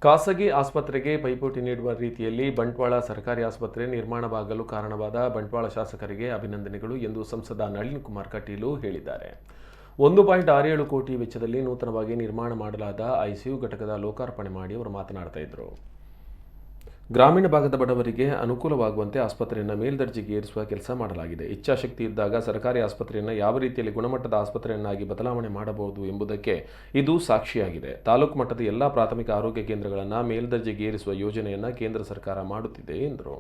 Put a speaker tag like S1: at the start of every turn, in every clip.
S1: ಖಾಸಗಿ ಆಸ್ಪತ್ರೆಗೆ ಪೈಪೋಟಿ ನೀಡುವ ರೀತಿಯಲ್ಲಿ ಬಂಟ್ವಾಳ ಸರ್ಕಾರಿ ಆಸ್ಪತ್ರೆ ನಿರ್ಮಾಣವಾಗಲು ಕಾರಣವಾದ ಬಂಟ್ವಾಳ ಶಾಸಕರಿಗೆ ಅಭಿನಂದನೆಗಳು ಎಂದು ಸಂಸದ ನಳಿನ್ ಕುಮಾರ್ ಕಟೀಲು ಹೇಳಿದ್ದಾರೆ. 1.67 ಕೋಟಿ ವೆಚ್ಚದಲ್ಲಿ ನೂತನವಾಗಿ ನಿರ್ಮಾಣ ಮಾಡಲಾದ ಐಸಿಯು ಘಟಕದ ಲೋಕಾರ್ಪಣೆ ಮಾಡಿ ಅವರು ಮಾತನಾಡ್ತಾ ಇದ್ದರು. ಗ್ರಾಮೀಣ ಭಾಗದ ಬಡವರಿಗೆ ಅನುಕೂಲವಾಗುವಂತೆ ಆಸ್ಪತ್ರೆಯನ್ನು ಮೇಲ್ದರ್ಜೆಗೆ ಏರಿಸುವ ಕೆಲಸ ಮಾಡಲಾಗಿದೆ. ಇಚ್ಛಾಶಕ್ತಿ ಇದ್ದಾಗ ಸರ್ಕಾರಿ ಆಸ್ಪತ್ರೆಯನ್ನು ಯಾವ ರೀತಿಯಲ್ಲಿ ಗುಣಮಟ್ಟದ ಆಸ್ಪತ್ರೆಯನ್ನಾಗಿ ಬದಲಾವಣೆ ಮಾಡಬಹುದು ಎಂಬುದಕ್ಕೆ ಇದು ಸಾಕ್ಷಿಯಾಗಿದೆ. ತಾಲೂಕು ಮಟ್ಟದ ಎಲ್ಲ ಪ್ರಾಥಮಿಕ ಆರೋಗ್ಯ ಕೇಂದ್ರಗಳನ್ನು ಮೇಲ್ದರ್ಜೆಗೆ ಏರಿಸುವ ಯೋಜನೆಯನ್ನು ಕೇಂದ್ರ ಸರ್ಕಾರ ಮಾಡುತ್ತಿದೆ ಎಂದರು.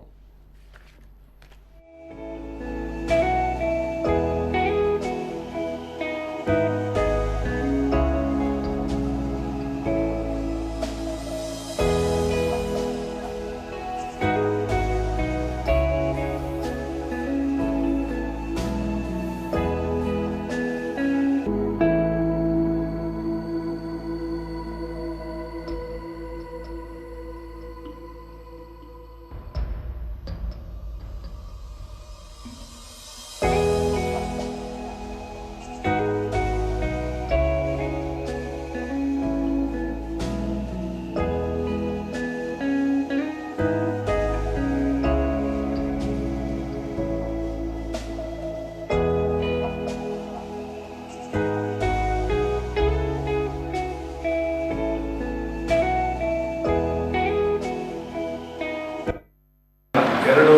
S2: ಎರಡು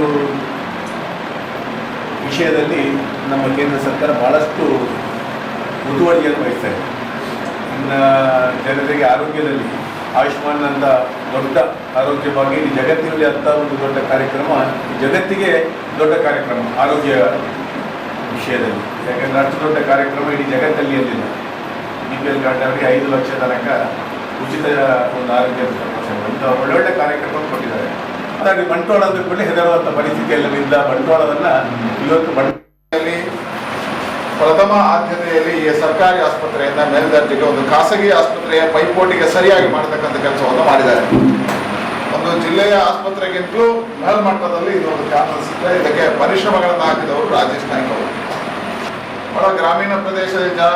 S2: ವಿಷಯದಲ್ಲಿ ನಮ್ಮ ಕೇಂದ್ರ ಸರ್ಕಾರ ಭಾಳಷ್ಟು ಮುತುವರ್ಜಿಯನ್ನು ವಹಿಸ್ತಾ ಇದೆ. ಇನ್ನು ಜನರಿಗೆ ಆರೋಗ್ಯದಲ್ಲಿ ಆಯುಷ್ಮಾನ್ ಅಂತ ದೊಡ್ಡ ಆರೋಗ್ಯ ಬಗ್ಗೆ ಇಡೀ ಜಗತ್ತಿನಲ್ಲಿ ಅಂತ ಒಂದು ದೊಡ್ಡ ಕಾರ್ಯಕ್ರಮ, ಜಗತ್ತಿಗೆ ದೊಡ್ಡ ಕಾರ್ಯಕ್ರಮ ಆರೋಗ್ಯ ವಿಷಯದಲ್ಲಿ. ಯಾಕೆಂದರೆ ಅಷ್ಟು ದೊಡ್ಡ ಕಾರ್ಯಕ್ರಮ ಇಡೀ ಜಗತ್ತಲ್ಲಿ ಎಲ್ಲಿಲ್ಲ. BPL ಕಾರ್ಡ್ನವರಿಗೆ 5 ಲಕ್ಷ ತನಕ ಉಚಿತ ಒಂದು ಆರೋಗ್ಯ ಅಂತ ಒಳ್ಳೊಳ್ಳೆ ಕಾರ್ಯಕ್ರಮ ಕೊಟ್ಟಿದ್ದಾರೆ. ಹಾಗಾಗಿ ಬಂಟ್ವಾಳ ಅಂದ ಕೂಡಲೇ ಹೆದರುವಂಥ ಪರಿಸ್ಥಿತಿಯಲ್ಲಿದ್ದ ಬಂಟ್ವಾಳವನ್ನು ಇವತ್ತು ಬಂಟ್ವಾಳದಲ್ಲಿ
S3: ಪ್ರಥಮ ಆದ್ಯತೆಯಲ್ಲಿ ಈ ಸರ್ಕಾರಿ ಆಸ್ಪತ್ರೆಯಿಂದ ಮೇಲ್ದರ್ಜೆಗೆ ಒಂದು ಖಾಸಗಿ ಆಸ್ಪತ್ರೆಯ ಪೈಪೋಟಿಗೆ ಸರಿಯಾಗಿ ಮಾಡತಕ್ಕಂಥ ಕೆಲಸವನ್ನು ಮಾಡಿದ್ದಾರೆ. ಒಂದು ಜಿಲ್ಲೆಯ ಆಸ್ಪತ್ರೆಗಿಂತಲೂ ಮೇಲ್ಮಟ್ಟದಲ್ಲಿ ಇದೊಂದು ಕಾಣಿಸುತ್ತೆ. ಇದಕ್ಕೆ ಪರಿಶ್ರಮಗಳನ್ನು ಹಾಕಿದವರು ರಾಜೇಶ್ ನಾಯ್ಕ ಅವರು. ಬಹಳ ಗ್ರಾಮೀಣ ಪ್ರದೇಶದ ಜನ